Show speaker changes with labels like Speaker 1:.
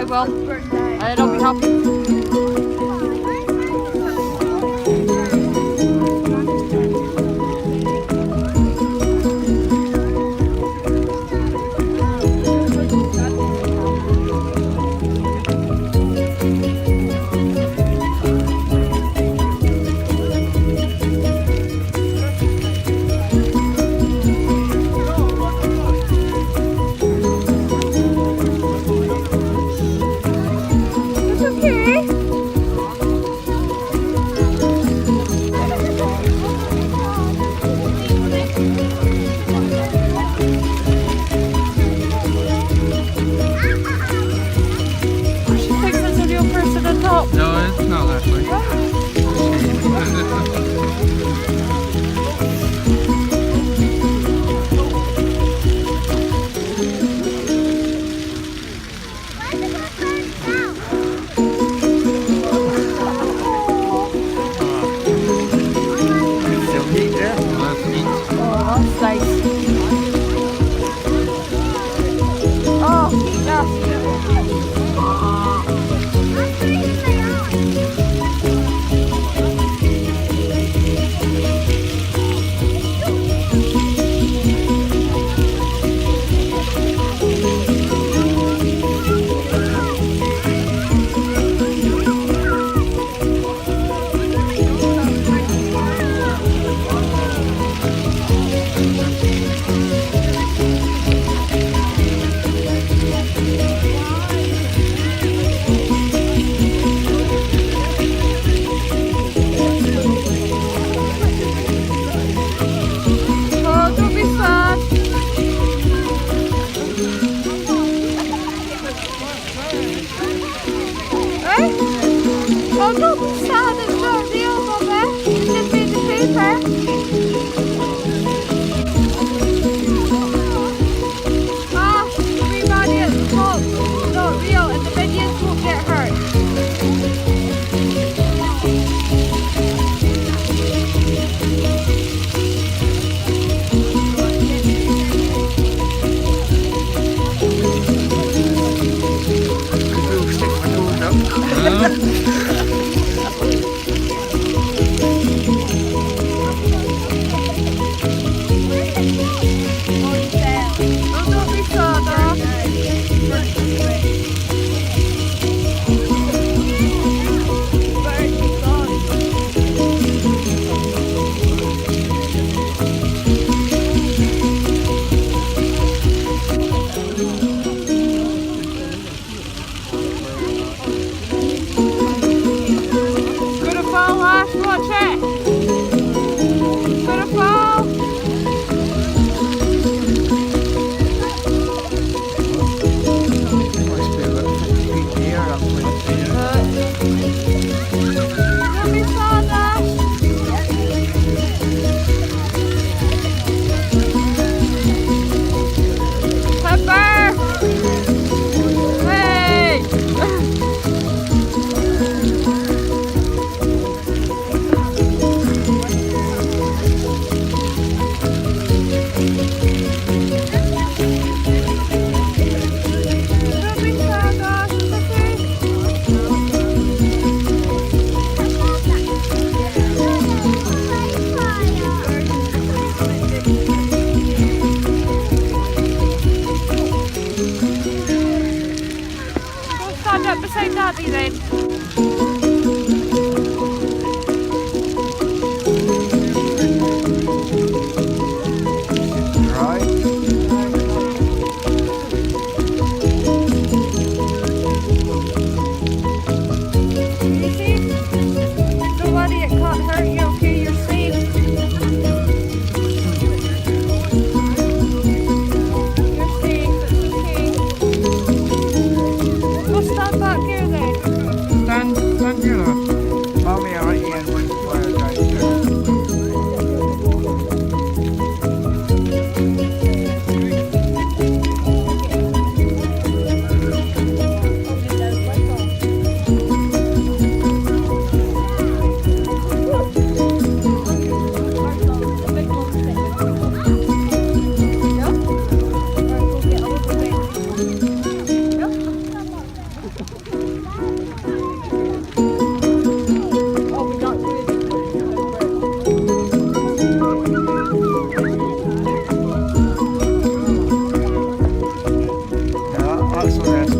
Speaker 1: I will. And I'll be happy.
Speaker 2: No, it's not that way.
Speaker 3: Still neat there.
Speaker 2: That's neat.
Speaker 1: Oh, that's nice. Oh, yes. Oh, don't be sad, it's not real, Mother. It's just in the paper. Ah, everybody at the top, it's not real, and the minions won't get hurt.
Speaker 3: We'll stick my toes up.
Speaker 1: Oh, don't be sad, Gonna fall, Ash, watch it. Gonna fall.
Speaker 3: Must be about 50 feet there, up there.
Speaker 1: Don't be sad, Ash. Pepper. Hey. Don't be sad, Ash. It's okay. Go stand up beside Daddy then.
Speaker 3: Right.
Speaker 1: Easy. Don't worry, it can't hurt you, okay? You're safe. You're safe, it's okay. Go stand back here then.
Speaker 2: Stand
Speaker 3: Alright.